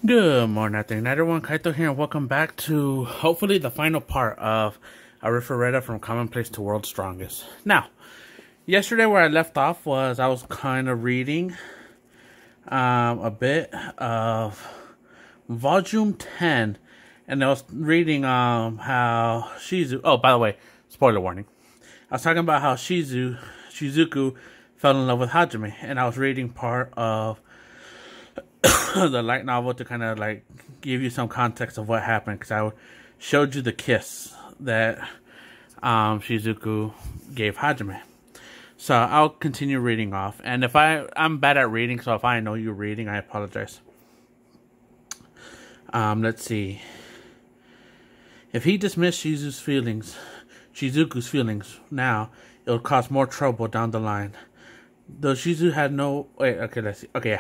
Good morning, everyone. Kaito here, and welcome back to hopefully the final part of Arifureta from Commonplace to World's Strongest. Now, yesterday where I left off was I was kind of reading a bit of Volume 10, and I was reading how Shizu. Oh, by the way, spoiler warning. I was talking about how Shizuku fell in love with Hajime, and I was reading part of the light novel to kind of like give you some context of what happened, because I showed you the kiss that Shizuku gave Hajime. So I'll continue reading off, and if I'm bad at reading, so if I know you're reading, I apologize. Let's see. If he dismissed Shizuku's feelings now, it would cause more trouble down the line. Though Shizu had no... Wait, okay, let's see. Okay.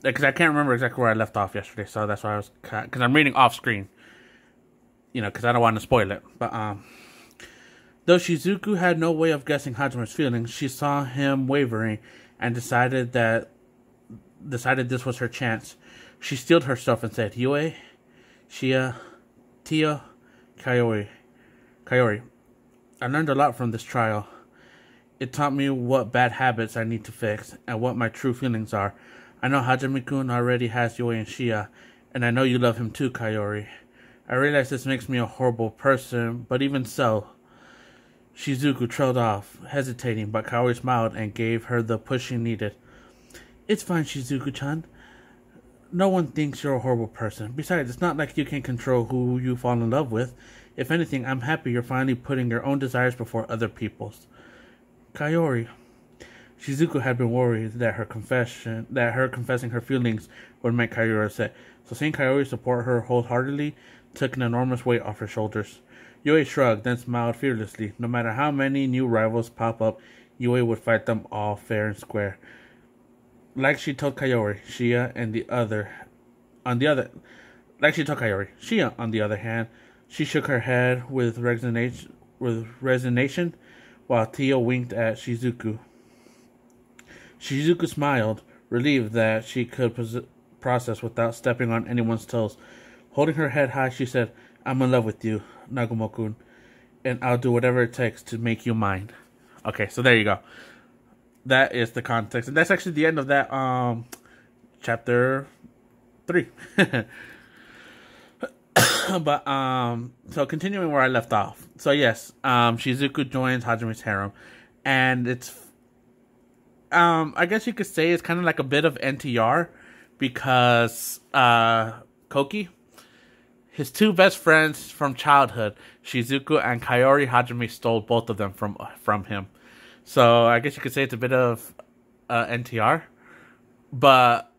Because I can't remember exactly where I left off yesterday, so that's why I was... Because I'm reading off screen. Because I don't want to spoil it. But, though Shizuku had no way of guessing Hajime's feelings, she saw him wavering and decided this was her chance. She steeled herself and said, Yue, Shia, Tio, Kayori. I learned a lot from this trial. It taught me what bad habits I need to fix and what my true feelings are. I know Hajime-kun already has Yui and Shia, and I know you love him too, Kayori. I realize this makes me a horrible person, but even so... Shizuku trailed off, hesitating, but Kayori smiled and gave her the push she needed. It's fine, Shizuku-chan. No one thinks you're a horrible person. Besides, it's not like you can control who you fall in love with. If anything, I'm happy you're finally putting your own desires before other people's. Kayori... Shizuku had been worried that her confessing her feelings would make Kayori upset, so seeing Kayori support her wholeheartedly took an enormous weight off her shoulders. Yui shrugged, then smiled fearlessly. No matter how many new rivals pop up, Yui would fight them all fair and square. Like she told Kayori, Shia, on the other hand, she shook her head with resignation, while Tio winked at Shizuku. Shizuku smiled, relieved that she could process without stepping on anyone's toes. Holding her head high, she said, I'm in love with you, Nagumo-kun, and I'll do whatever it takes to make you mine. Okay, so there you go. That is the context. And that's actually the end of that chapter 3. But, so continuing where I left off. So yes, Shizuku joins Hajime's harem, and it's I guess you could say it's kind of like a bit of NTR, because Koki, his two best friends from childhood, Shizuku and Kayori Hajime, stole both of them from him. So I guess you could say it's a bit of NTR, but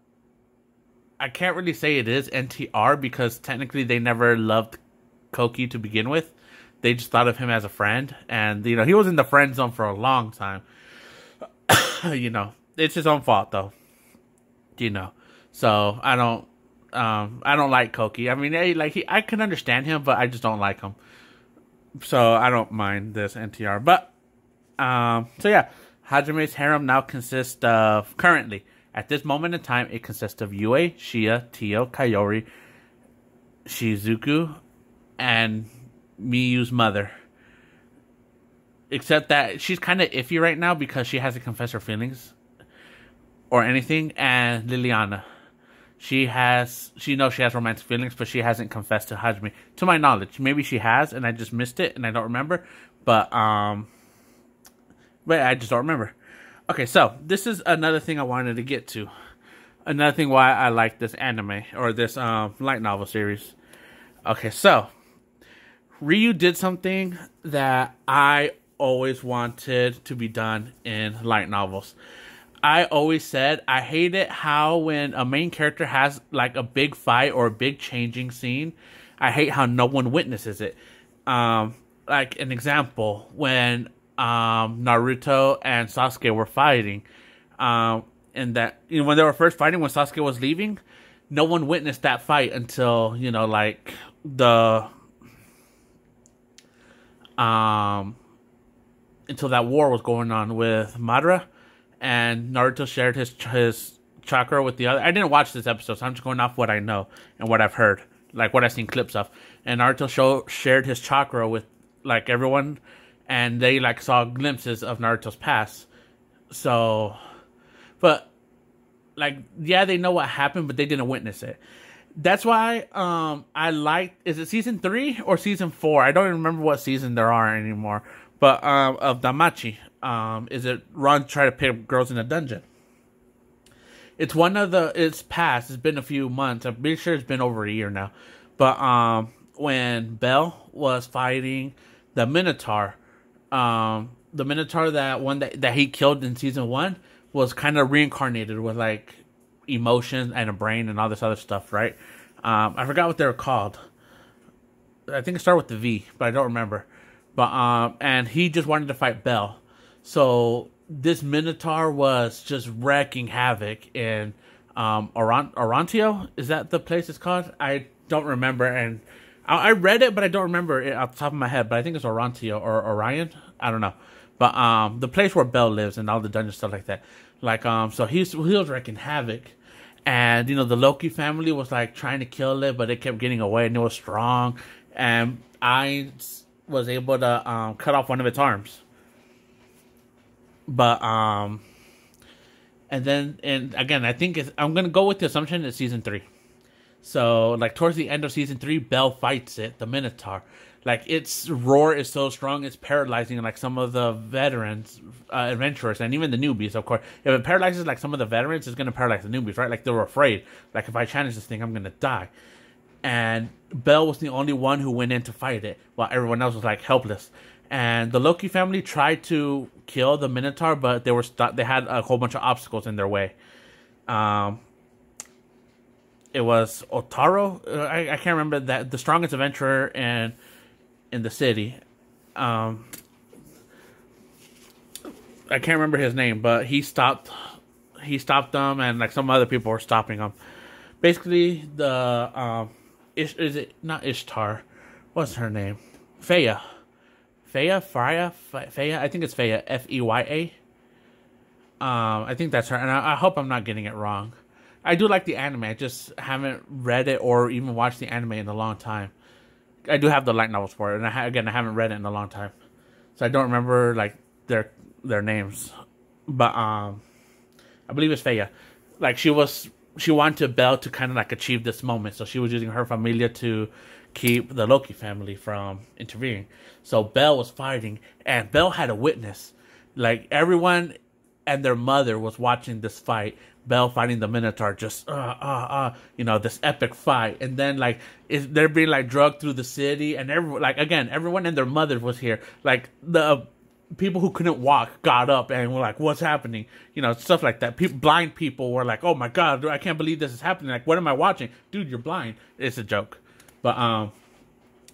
I can't really say it is NTR because technically they never loved Koki to begin with. They just thought of him as a friend, and he was in the friend zone for a long time. It's his own fault though. So I don't like Koki. I mean, I can understand him, but I just don't like him. So I don't mind this NTR. But so yeah, Hajime's harem now consists of, currently at this moment in time, it consists of Yui, Shia, Tio, Kayori, Shizuku, and Miyu's mother. Except that she's kind of iffy right now because she hasn't confessed her feelings or anything. And Liliana, she knows she has romantic feelings, but she hasn't confessed to Hajime, to my knowledge. Maybe she has, and I just missed it, and I don't remember. But I just don't remember. Okay, so this is another thing I wanted to get to. Another thing why I like this anime or this light novel series. Okay, so Ryu did something that I always wanted to be done in light novels. I always said I hate it how when a main character has like a big fight or a big changing scene, I hate how no one witnesses it. Like an example, when Naruto and Sasuke were fighting, and that when they were first fighting, when Sasuke was leaving, no one witnessed that fight until until that war was going on with Madara, and Naruto shared his chakra with the other. I didn't watch this episode, so I'm just going off what I know and what I've heard, like what I've seen clips of. And Naruto shared his chakra with like everyone, and they like saw glimpses of Naruto's past. So, but like, yeah, they know what happened, but they didn't witness it. That's why I liked. Is it season 3 or season 4? I don't even remember what season there are anymore. But of Danmachi, is it Ron trying to pick up girls in a dungeon? It's one of the. It's past. It's been a few months. I'm pretty sure it's been over a year now. But when Bell was fighting the Minotaur, the Minotaur that he killed in season 1 was kind of reincarnated with like emotions and a brain and all this other stuff, right? I forgot what they were called. I think it started with the V, but I don't remember. But and he just wanted to fight Bell. So this Minotaur was just wreaking havoc in Orantio. Is that the place it's called? I don't remember, and I read it, but I don't remember it off the top of my head. But I think it's Orantio or Orion. I don't know. But the place where Bell lives and all the dungeon stuff like that. Like so he was wreaking havoc, and you know the Loki family was like trying to kill it, but it kept getting away, and it was strong, and I was able to cut off one of its arms. But and again, I think I'm gonna go with the assumption it's season 3. So like towards the end of season 3, Bell fights it, the Minotaur. Like its roar is so strong, it's paralyzing like some of the veterans, adventurers, and even the newbies. Of course, if it paralyzes like some of the veterans, it's gonna paralyze the newbies, right? Like they were afraid. Like if I challenge this thing, I'm gonna die. And Bell was the only one who went in to fight it, while everyone else was like helpless. And the Loki family tried to kill the Minotaur, but they were they had a whole bunch of obstacles in their way. It was Otaro. I can't remember that the strongest adventurer in the city. I can't remember his name, but he stopped them, and like some other people were stopping them. Basically, the is it not Ishtar? What's her name? Freya. I think it's Freya. Feya. I think that's her, and I hope I'm not getting it wrong. I do like the anime. I just haven't read it or even watched the anime in a long time. I do have the light novels for it, and I haven't read it in a long time, so I don't remember like their names. But I believe it's Freya. Like she wanted Bell to kind of like achieve this moment, so she was using her familia to keep the Loki family from intervening. So Bell was fighting, and Bell had a witness. Like everyone and their mother was watching this fight. Bell fighting the Minotaur, just this epic fight, and then like they're being like drugged through the city, and everyone and their mother was here. Like the people who couldn't walk got up and were like, "What's happening?" Stuff like that. Blind people were like, "Oh my god, I can't believe this is happening! Like, what am I watching, dude? You're blind." It's a joke, but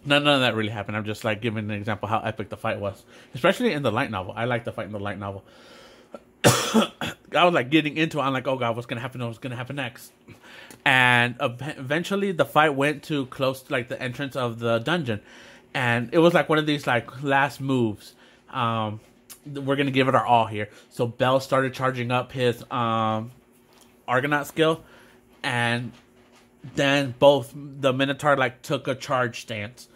none of that really happened. I'm just like giving an example how epic the fight was, especially in the light novel. I like the fight in the light novel. I was like getting into it. I'm like, oh god, what's gonna happen? What's gonna happen next? And eventually, the fight went to close to like the entrance of the dungeon, and it was like one of these like last moves. We're gonna give it our all here. So Bell started charging up his Argonaut skill, and then both the Minotaur like took a charge stance,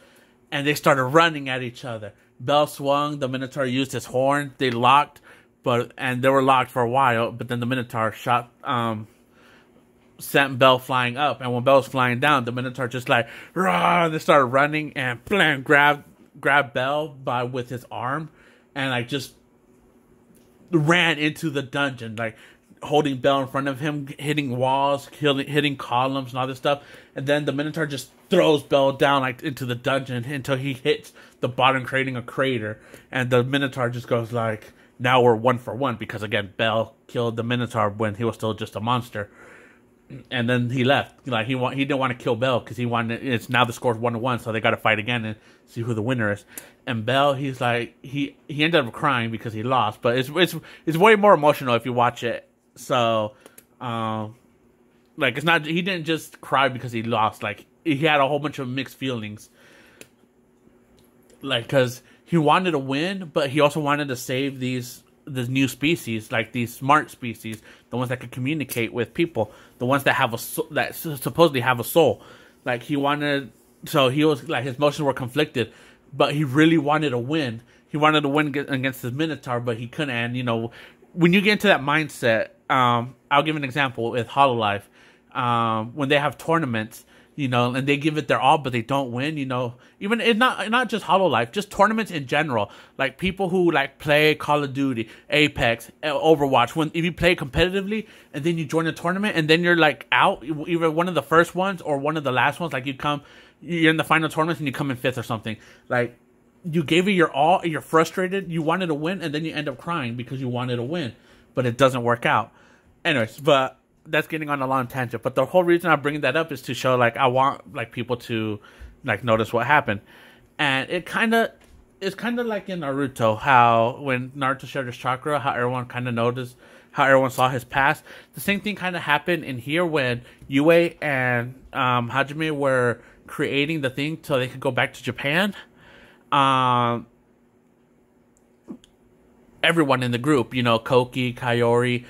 and they started running at each other. Bell swung. The Minotaur used his horn. They locked. And they were locked for a while, but then the Minotaur sent Bell flying up, and when Bell was flying down, the Minotaur just like rah, they started running and blam, grabbed Bell with his arm, and like just ran into the dungeon, like holding Bell in front of him, hitting walls, hitting columns and all this stuff, and then the Minotaur just throws Bell down like into the dungeon until he hits the bottom, creating a crater, and the Minotaur just goes like, now we're 1 for 1, because again Bell killed the Minotaur when he was still just a monster, and then he left. Like he didn't want to kill Bell because he wanted. It's now the score's 1-1, so they got to fight again and see who the winner is. And Bell, he's like he ended up crying because he lost, but it's way more emotional if you watch it. So, like it's not, he didn't just cry because he lost. Like he had a whole bunch of mixed feelings. Like because he wanted to win, but he also wanted to save these this new species, like these smart species, the ones that can communicate with people, the ones that have that supposedly have a soul. Like he wanted, so he was like his emotions were conflicted, but he really wanted to win. He wanted to win against the Minotaur, but he couldn't. And when you get into that mindset, I'll give an example with Hololive. When they have tournaments, and they give it their all, but they don't win, even it's not just Hololive, just tournaments in general. Like people who like play Call of Duty, Apex, Overwatch. If you play competitively and then you join a tournament and then you're like out, either one of the first ones or one of the last ones, like you're in the final tournament and you come in fifth or something. Like you gave it your all, you're frustrated, you wanted to win, and then you end up crying because you wanted to win, but it doesn't work out. Anyways, but that's getting on a long tangent, but the whole reason I'm bringing that up is to show, like, I want, like, people to, like, notice what happened. And it's kind of like in Naruto, how when Naruto shared his chakra, how everyone kind of noticed, how everyone saw his past. The same thing kind of happened in here when Yue and Hajime were creating the thing so they could go back to Japan. Everyone in the group, Koki, Kayori,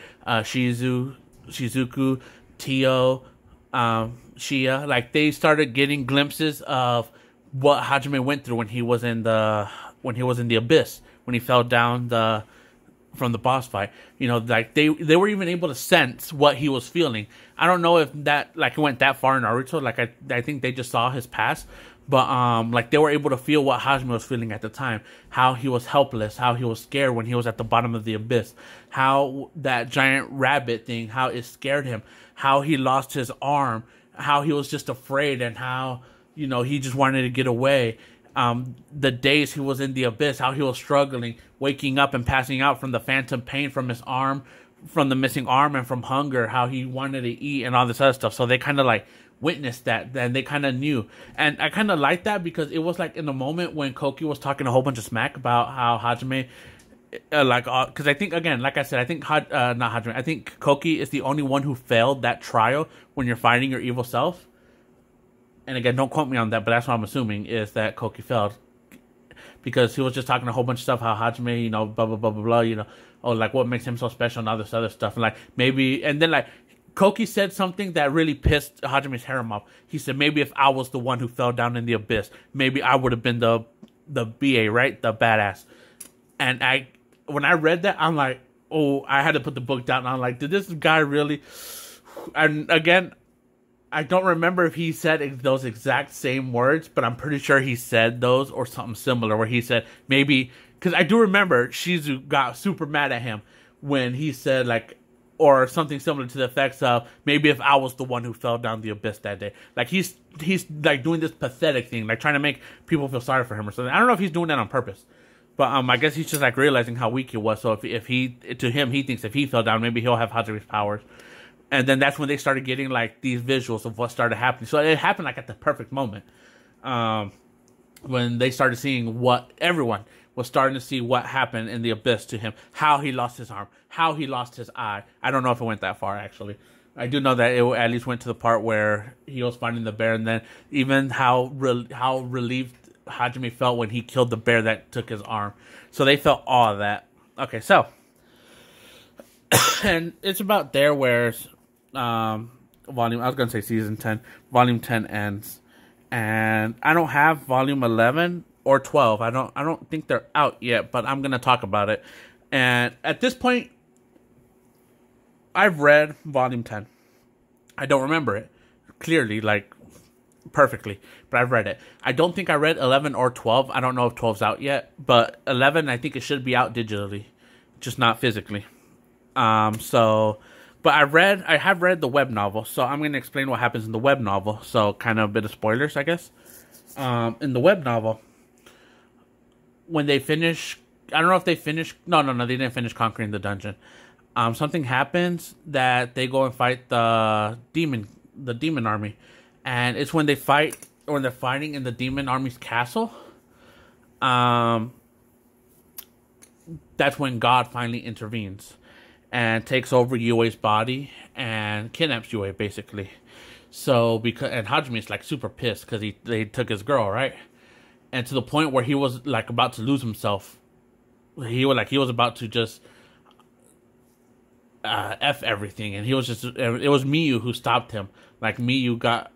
Shizuku, Tio, Shia, like they started getting glimpses of what Hajime went through when he was in the abyss, when he fell down from the boss fight. Like they were even able to sense what he was feeling. I don't know if that like it went that far in Naruto. Like I think they just saw his past. But like they were able to feel what Hajime was feeling at the time, how he was helpless, how he was scared when he was at the bottom of the abyss, how that giant rabbit thing, how it scared him, how he lost his arm, how he was just afraid, and how he just wanted to get away. The days he was in the abyss, how he was struggling, waking up and passing out from the phantom pain from his arm, from the missing arm, and from hunger, how he wanted to eat and all this other stuff. So they kind of like witnessed that, and they kind of knew. And I kind of liked that because it was like in the moment when Koki was talking a whole bunch of smack about how Hajime, because I think, again, like I said, I think not Hajime, I think Koki is the only one who failed that trial when you're fighting your evil self. And again, don't quote me on that, but that's what I'm assuming, is that Koki failed. Because he was just talking a whole bunch of stuff, how Hajime, blah, blah, blah, blah, blah, like what makes him so special and all this other stuff. And like maybe, and then like Koki said something that really pissed Hajime's harem off. He said, maybe if I was the one who fell down in the abyss, maybe I would have been the BA, right? The badass. And when I read that, I'm like, oh, I had to put the book down. And I'm like, did this guy really? And again, I don't remember if he said those exact same words, but I'm pretty sure he said those or something similar, where he said maybe, because I do remember Shizu got super mad at him when he said like, or something similar to the effects of, maybe if I was the one who fell down the abyss that day. Like he's like doing this pathetic thing, like trying to make people feel sorry for him or something. I don't know if he's doing that on purpose, but I guess he's just like realizing how weak he was. So if he, to him, he thinks if he fell down, maybe he'll have Hajime's powers. And then that's when they started getting like these visuals of what started happening. So it happened like at the perfect moment, when they started seeing what everyone was starting to see what happened in the abyss to him, how he lost his arm, how he lost his eye. I don't know if it went that far, actually. I do know that it at least went to the part where he was finding the bear, and then even how relieved Hajime felt when he killed the bear that took his arm. So they felt all of that. Okay, so and it's about there where volume, I was going to say season 10, volume 10 ends. And I don't have volume 11 or 12. I don't think they're out yet, but I'm going to talk about it. And at this point, I've read volume 10. I don't remember it clearly, like perfectly, but I've read it. I don't think I read 11 or 12. I don't know if 12's out yet, but 11, I think it should be out digitally, just not physically. But I have read the web novel, so I'm going to explain what happens in the web novel. So kind of a bit of spoilers, I guess. In the web novel, when they finish, I don't know if they finish, no, they didn't finish conquering the dungeon. Something happens that they go and fight the demon army. And it's when they fight, or they're fighting in the demon army's castle. That's when God finally intervenes and takes over Yue's body and kidnaps Yue, basically. So and Hajime's like super pissed because they took his girl, right? And to the point where he was like about to lose himself. He was about to just F everything, and he was just, it was Miyu who stopped him. Like, Miyu got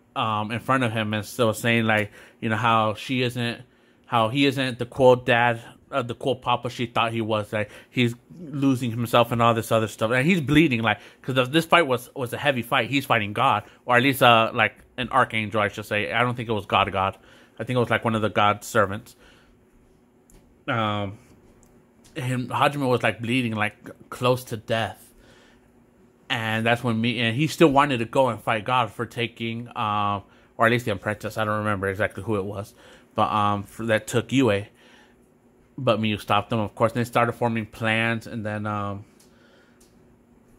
in front of him and still saying, like, how he isn't the cool dad, the cool papa she thought he was. Like, he's losing himself and all this other stuff, and he's bleeding, like, because this fight was a heavy fight. He's fighting God, or at least like an archangel, I should say. I don't think it was God. I think it was like one of the God's servants. And Hajime was like bleeding, like close to death. And that's when and he still wanted to go and fight God for taking, or at least the apprentice. I don't remember exactly who it was, but that took Yue. But Miyu stopped them, of course. And they started forming plans, and then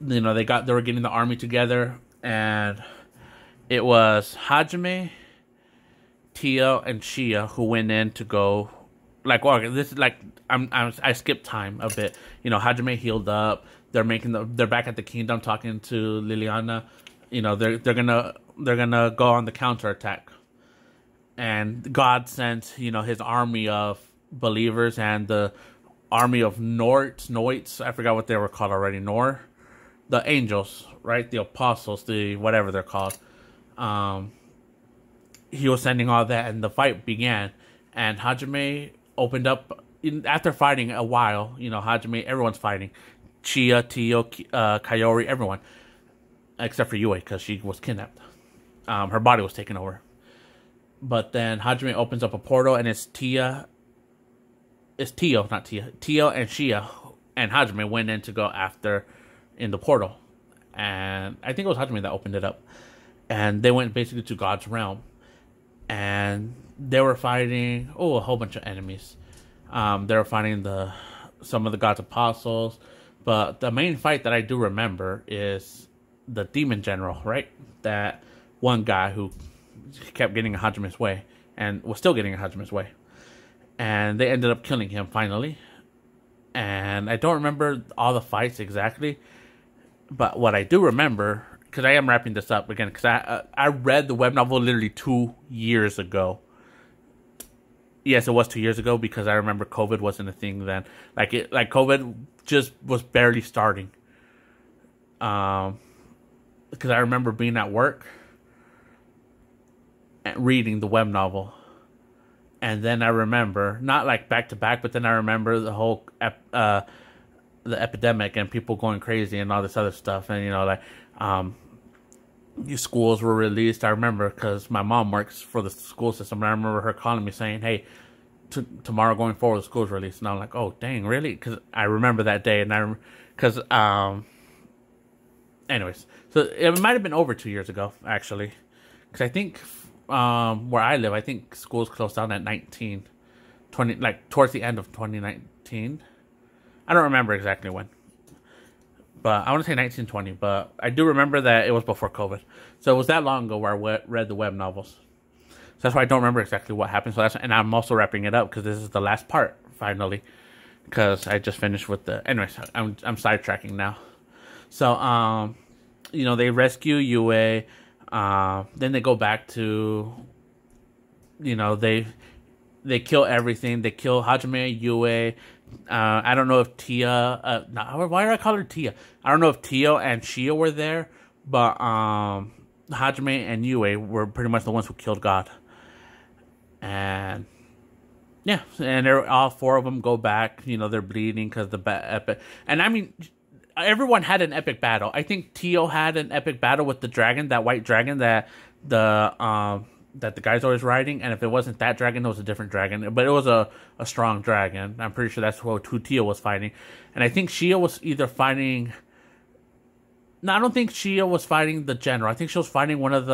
they were getting the army together, and it was Hajime, Tio, and Shia who went in to go. Like, well, this is like I skipped time a bit. Hajime healed up. They're back at the kingdom talking to Liliana. They're gonna go on the counterattack. And God sent, his army of believers and the army of Noits. I forgot what they were called already. The angels, right? The apostles, the whatever they're called. He was sending all that, and the fight began. And Hajime opened up after fighting a while. Hajime, everyone's fighting. Chia, Tio, Kayori, everyone. Except for Yue, because she was kidnapped. Her body was taken over. But then Hajime opens up a portal, and it's Tio, not Tia. Tio and Shia and Hajime went in to go after in the portal. And I think it was Hajime that opened it up. And they went basically to God's realm. And they were fighting, a whole bunch of enemies. They were fighting some of the God's apostles. But the main fight that I do remember is the demon general, right? That one guy who kept getting in Hajime's way and was still getting in Hajime's way. And they ended up killing him finally. And I don't remember all the fights exactly. But what I do remember, because I am wrapping this up again, because I read the web novel literally 2 years ago. Yes, it was 2 years ago, because I remember COVID wasn't a thing then. Like COVID just was barely starting. Because I remember being at work and reading the web novel. And then I remember, not like back to back, but then I remember the whole the epidemic and people going crazy and all this other stuff. And these schools were released. I remember because my mom works for the school system, and I remember her calling me saying, "Hey, tomorrow going forward, the school's released." And I'm like, "Oh, dang, really?" Because I remember that day, and anyways, so it might have been over 2 years ago actually, because I think where I live, I think schools closed down at 20, like towards the end of 2019. I don't remember exactly when. But I want to say 1920, but I do remember that it was before COVID. So it was that long ago where I read the web novels. So that's why I don't remember exactly what happened. And I'm also wrapping it up because this is the last part, finally. Because I just finished with anyways, I'm sidetracking now. So, they rescue Yue. Then they go back to, they kill everything. They kill Hajime, Yue. I don't know if Tia. Why did I call her Tia? I don't know if Tio and Shia were there, but Hajime and Yue were pretty much the ones who killed God. And yeah, and all four of them go back. They're bleeding because the epic. And I mean, everyone had an epic battle. I think Tio had an epic battle with the dragon, that white dragon that the guy's always riding, and if it wasn't that dragon, it was a different dragon. But it was a strong dragon. I'm pretty sure that's who Tio was fighting. And I think Shia was either fighting... No, I don't think Shia was fighting the general. I think she was fighting one of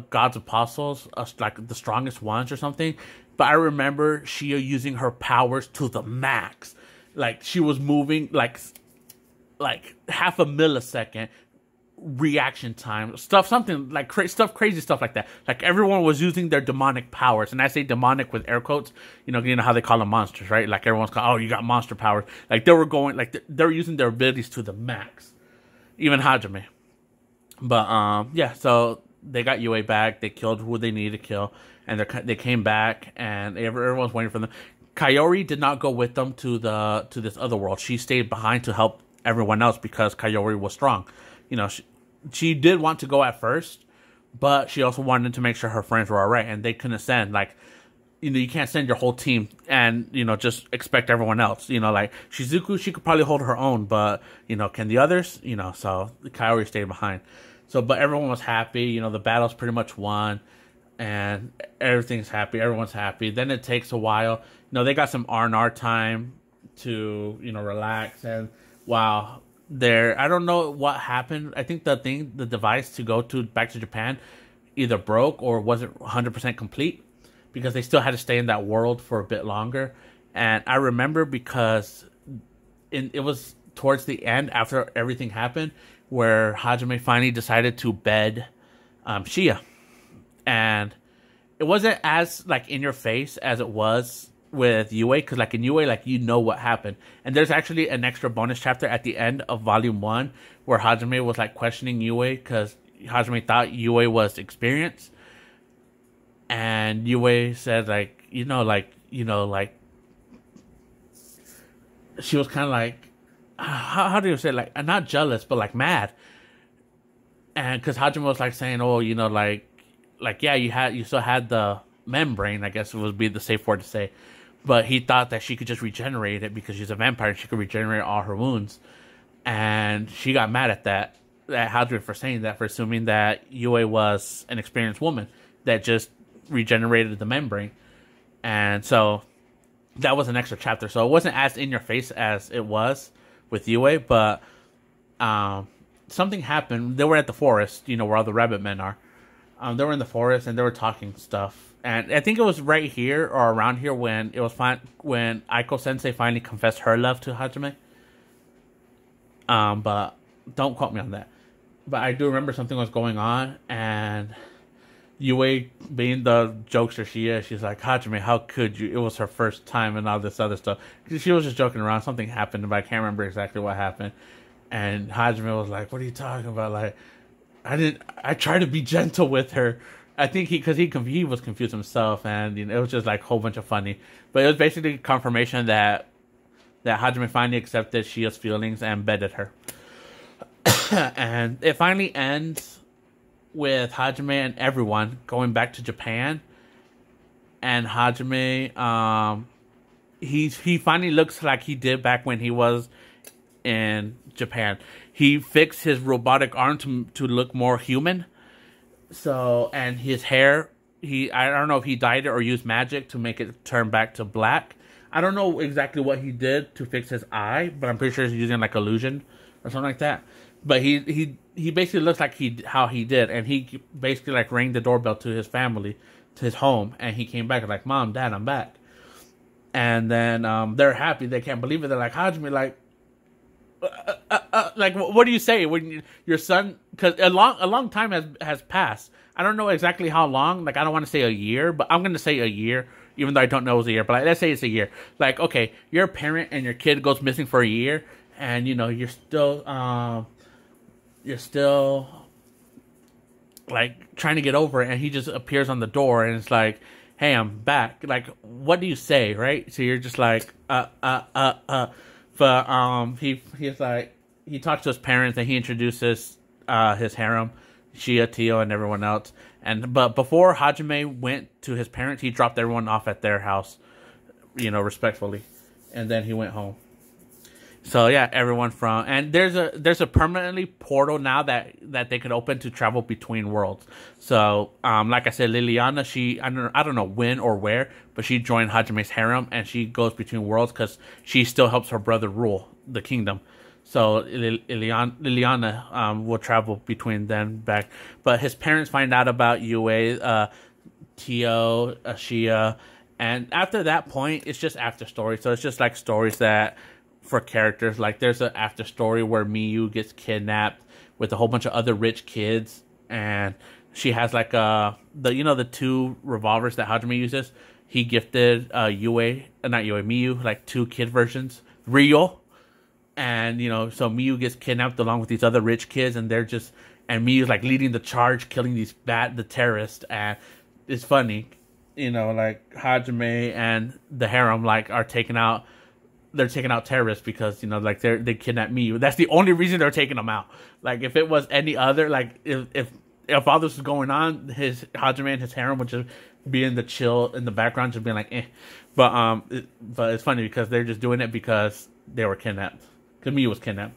God's apostles, like the strongest ones or something. But I remember Shia using her powers to the max. Like, she was moving like half a millisecond reaction time, something like crazy stuff like that. Like, everyone was using their demonic powers, and I say demonic with air quotes. You know how they call them monsters, right? Like, everyone's called, oh, you got monster powers. Like, they were using their abilities to the max. Even Hajime. But yeah, so they got Yue back. They killed who they needed to kill, and they came back, and everyone's waiting for them. Kayori did not go with them to this other world. She stayed behind to help everyone else because Kayori was strong. You know, she did want to go at first, but she also wanted to make sure her friends were all right, and they couldn't send, like, you know, you can't send your whole team and, you know, just expect everyone else. You know, like, Shizuku, she could probably hold her own, but, you know, can the others? You know, so Kaori stayed behind. So, but everyone was happy. You know, the battle's pretty much won, and everything's happy. Everyone's happy. Then it takes a while. You know, they got some R&R time to, you know, relax. And, wow, I don't know what happened. I think the device to go back to Japan either broke or wasn't 100% complete, because they still had to stay in that world for a bit longer. And I remember because it was towards the end, after everything happened, where Hajime finally decided to bed Shia. And it wasn't as, like, in your face as it was with Yue, because, like, in Yue, like, you know what happened. And there's actually an extra bonus chapter at the end of Volume 1 where Hajime was, like, questioning Yue, because Hajime thought Yue was experienced. And Yue said, like, she was kind of like, how do you say it? Like, not jealous, but, like, mad. And because Hajime was, like, saying, oh, you know, like, yeah, you still had the membrane, I guess it would be the safe word to say. But he thought that she could just regenerate it because she's a vampire and she could regenerate all her wounds. And she got mad at Hajime for saying that, for assuming that Yue was an experienced woman that just regenerated the membrane. And so that was an extra chapter, so it wasn't as in your face as it was with Yue, but something happened. They were at the forest, you know, where all the rabbit men are. They were in the forest and they were talking stuff, and I think it was right here or around here when it was when Aiko Sensei finally confessed her love to Hajime. But don't quote me on that. But I do remember something was going on, and Yue, being the jokester she is, she's like, Hajime, how could you? It was her first time and all this other stuff. She was just joking around. Something happened, but I can't remember exactly what happened. And Hajime was like, what are you talking about? Like, I tried to be gentle with her. I think he was confused himself, and, you know, it was just like a whole bunch of funny. But it was basically confirmation that Hajime finally accepted Shia's feelings and bedded her. And it finally ends with Hajime and everyone going back to Japan, and Hajime, he finally looks like he did back when he was in Japan. He fixed his robotic arm to look more human. So, and his hair, I don't know if he dyed it or used magic to make it turn back to black. I don't know exactly what he did to fix his eye, but I'm pretty sure he's using, like, illusion or something like that. But he basically looks like how he did, and he basically, like, rang the doorbell to his family, to his home, and he came back and, like, Mom, Dad, I'm back. And then they're happy, they can't believe it. They're like, Hajime, like, like, what do you say when your son? Because a long time has passed. I don't know exactly how long. Like, I don't want to say a year, but I'm gonna say a year, even though I don't know it was a year. But, like, let's say it's a year. Like, okay, you're a parent and your kid goes missing for a year, and, you know, you're still like trying to get over it, and he just appears on the door and it's like, hey, I'm back. Like, what do you say, right? So you're just like, But he's like, he talks to his parents and he introduces his harem, Shia, Tio, and everyone else. But before Hajime went to his parents, he dropped everyone off at their house, you know, respectfully, and then he went home. So yeah, everyone and there's a permanently portal now that they could open to travel between worlds. So like I said, Liliana, I don't know when or where, but she joined Hajime's harem and she goes between worlds because she still helps her brother rule the kingdom. So Liliana will travel between them back, but his parents find out about Yue, Tio, Shia, and after that point, it's just after story. So it's just like stories that. For characters, like there's an after story where Miyu gets kidnapped with a whole bunch of other rich kids, and she has like the two revolvers that Hajime uses. He gifted Miyu, like two kid versions, Ryo, and so Miyu gets kidnapped along with these other rich kids, and Miyu's like leading the charge, killing the terrorists, and it's funny, like Hajime and the harem like are taking out they're taking out terrorists because, you know, like they kidnapped me. That's the only reason they're taking them out. Like if it was any other, like if all this was going on, his Hajime and his harem would just be in the chill in the background, just being like, eh. But it's funny because they're just doing it because they were kidnapped. Because Miyu was kidnapped.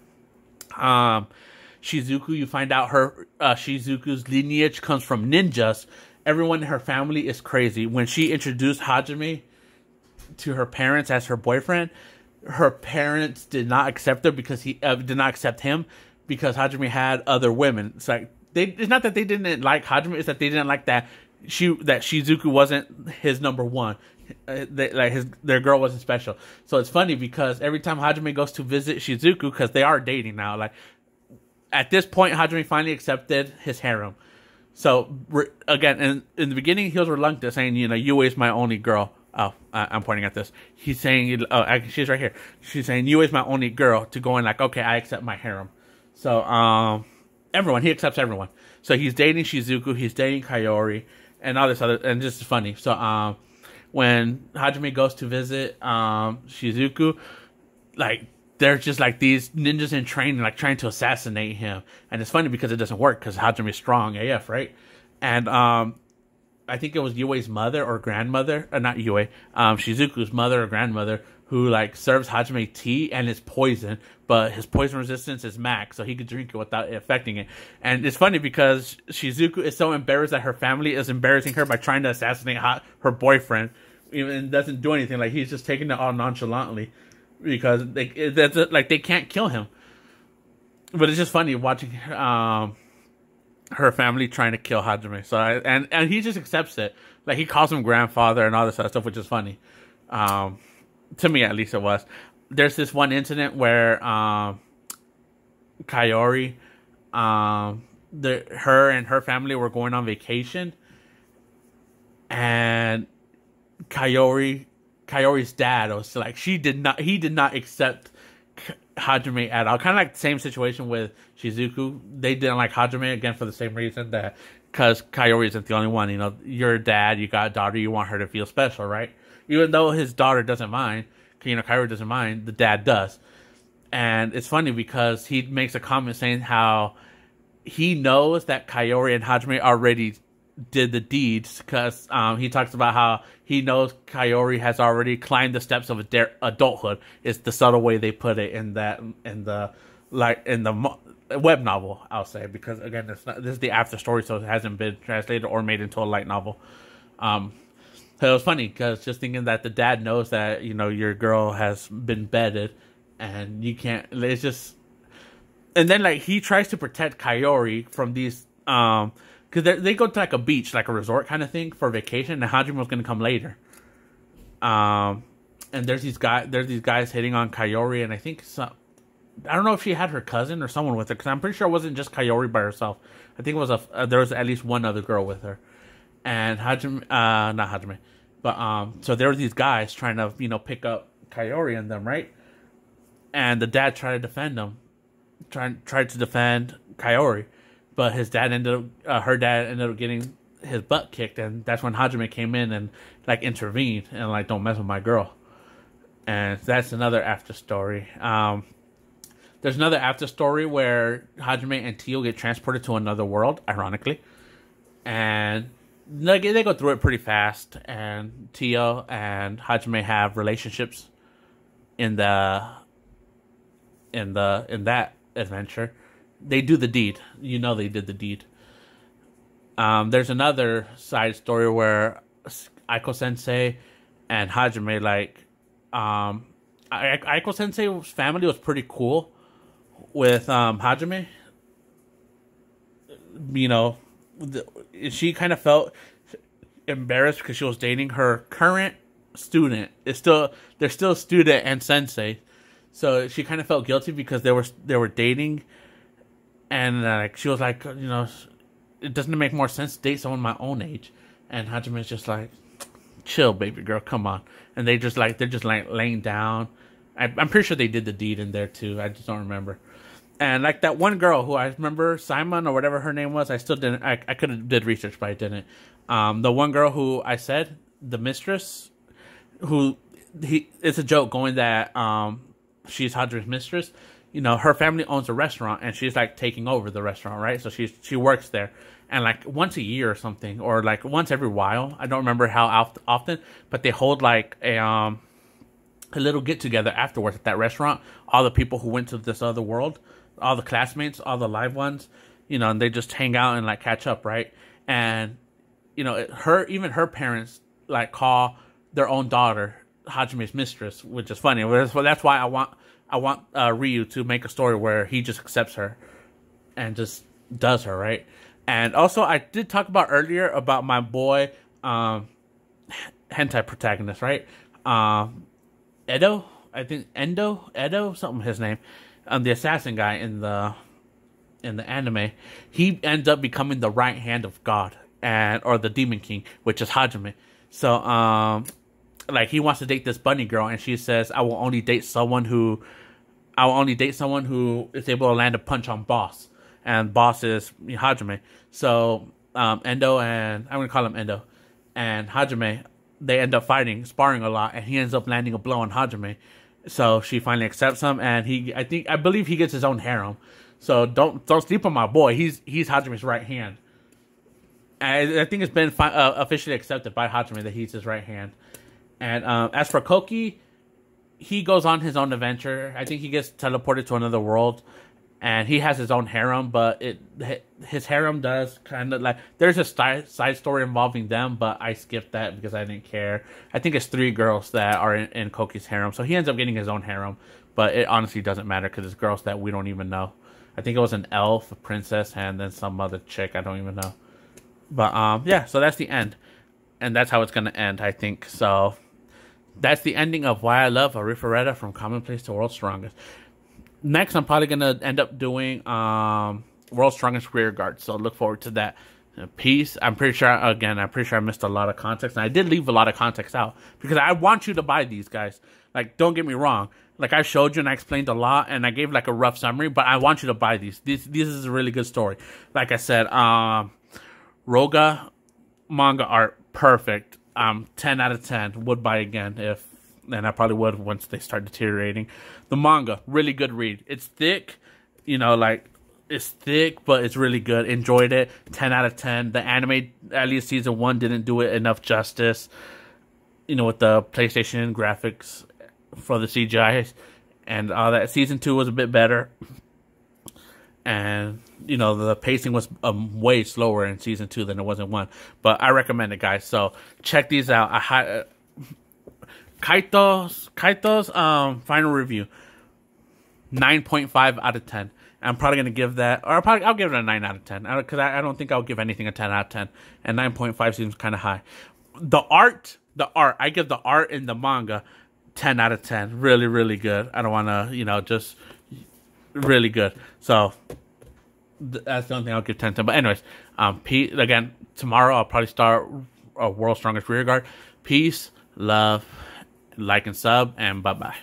Shizuku, you find out her Shizuku's lineage comes from ninjas. Everyone in her family is crazy. When she introduced Hajime to her parents as her boyfriend, her parents did not accept her because he did not accept him because Hajime had other women. It's like it's not that they didn't like Hajime; it's that they didn't like that Shizuku wasn't his number one. Their girl wasn't special. So it's funny because every time Hajime goes to visit Shizuku, because they are dating now, like at this point, Hajime finally accepted his harem. So again, in the beginning, he was reluctant, saying, you know, Yue is my only girl. Oh, I'm pointing at this. He's saying, she's right here. She's saying, Yue is my only girl, to going like, okay, I accept my harem. So, everyone, he accepts everyone. So he's dating Shizuku, he's dating Kaori, and all this other, and just funny. So, when Hajime goes to visit, Shizuku, like, there's just like these ninjas in training, like trying to assassinate him. And it's funny because it doesn't work because Hajime's strong AF, right? And, I think it was Yue's mother or grandmother, not Yue, Shizuku's mother or grandmother, who like serves Hajime tea, and it's poison, but his poison resistance is max, so he could drink it without it affecting it. And it's funny because Shizuku is so embarrassed that her family is embarrassing her by trying to assassinate her boyfriend, even doesn't do anything. Like he's just taking it all nonchalantly because they can't kill him. But it's just funny watching her family trying to kill Hajime. So and he just accepts it. Like he calls him grandfather and all this other stuff, which is funny. To me, at least, it was. There's this one incident where Kaori, her and her family were going on vacation, and Kaori's dad was like, he did not accept Hajime at all. Kind of like the same situation with Shizuku. They didn't like Hajime again for the same reason, that because Kaori isn't the only one. You know, you're a dad, you got a daughter, you want her to feel special, right? Even though his daughter doesn't mind, you know, Kaori doesn't mind, the dad does. And it's funny because he makes a comment saying how he knows that Kaori and Hajime already did the deeds, because he talks about how he knows Kaori has already climbed the steps of adulthood. It's the subtle way they put it in the web novel, I'll say, because again, this is the after story, so it hasn't been translated or made into a light novel. So it was funny because just thinking that the dad knows that, you know, your girl has been bedded and you can't. It's just, and then like he tries to protect Kaori from these because they go to like a beach, like a resort kind of thing for vacation, and Hajime was going to come later. And there's these guys hitting on Kaori, and I think I don't know if she had her cousin or someone with her, because I'm pretty sure it wasn't just Kaori by herself. I think it was there was at least one other girl with her. And Hajime, not Hajime, but so there were these guys trying to, you know, pick up Kaori and them, right? And the dad tried to defend them, tried to defend Kaori, but her dad ended up getting his butt kicked, and that's when Hajime came in and like intervened and like, don't mess with my girl. And that's another after story. There's another after story where Hajime and Tio get transported to another world, ironically, and they go through it pretty fast. And Tio and Hajime have relationships in that adventure. They do the deed. You know, they did the deed. There's another side story where Aiko Sensei and Hajime, like, Aiko Sensei's family was pretty cool with Hajime. You know, she kind of felt embarrassed because she was dating her current student. They're still student and sensei, so she kind of felt guilty because they were dating, and like she was like, you know, it doesn't make more sense to date someone my own age. And Hajime's just like, chill, baby girl, come on. And they're just laying down. I'm pretty sure they did the deed in there too. I just don't remember. And like that one girl who I remember, Simon or whatever her name was, I still didn't. I could have did research, but I didn't. The one girl who I said, the mistress, who it's a joke going that she's Hajime's mistress. You know, her family owns a restaurant, and she's like taking over the restaurant, right? So she works there, and like once a year or something, or like once every while. I don't remember how often, but they hold like a little get together afterwards at that restaurant. All the people who went to this other world, all the classmates, all the live ones, you know, and they just hang out and like catch up, right? And you know, even her parents like call their own daughter Hajime's mistress, which is funny. That's why I want Ryu to make a story where he just accepts her and just does her, right? And also, I did talk about earlier about my boy hentai protagonist, right? Edo, I think Edo, something his name, the assassin guy in the anime. He ends up becoming the right hand of God or the Demon King, which is Hajime. So like he wants to date this bunny girl, and she says, I will only date someone who is able to land a punch on boss, and boss is Hajime. So Endo, and I'm gonna call him Endo, and Hajime, they end up sparring a lot, and he ends up landing a blow on Hajime. So she finally accepts him, and I believe he gets his own harem. So don't sleep on my boy. He's Hajime's right hand. And I think it's been officially accepted by Hajime that he's his right hand. And as for Koki, he goes on his own adventure. I think he gets teleported to another world, and he has his own harem. But his harem does kind of like, there's a side story involving them, but I skipped that because I didn't care. I think it's 3 girls that are in Koki's harem, so he ends up getting his own harem. But it honestly doesn't matter because it's girls that we don't even know. I think it was an elf, a princess, and then some other chick I don't even know. But yeah, so that's the end, and that's how it's gonna end, I think. So that's the ending of Why I Love Arifureta from Commonplace to World's Strongest. Next, I'm probably gonna end up doing World's Strongest Rearguard. So look forward to that. Peace. I'm pretty sure I missed a lot of context, and I did leave a lot of context out because I want you to buy these, guys. Like, don't get me wrong. Like, I showed you and I explained a lot, and I gave like a rough summary, but I want you to buy these. This is a really good story. Like I said, Roga manga art, perfect. 10 out of 10. Would buy again and I probably would once they start deteriorating. The manga, really good read. It's thick, you know, like it's thick, but it's really good. Enjoyed it. 10 out of 10. The anime, at least season 1, didn't do it enough justice. You know, with the PlayStation graphics for the CGI and all that. Season 2 was a bit better. And, you know, the pacing was way slower in season 2 than it was in 1. But I recommend it, guys. So check these out. Kaito's final review, 9.5 out of 10. I'm probably going to give that, or I'll give it a 9 out of 10. Because I don't think I'll give anything a 10 out of 10. And 9.5 seems kind of high. The art, I give the art in the manga 10 out of 10. Really, really good. I don't want to, you know, just really good. So that's the only thing I'll give 10 to. But anyways, again, tomorrow I'll probably start World's Strongest Rearguard. Peace, love, like and sub, and bye-bye.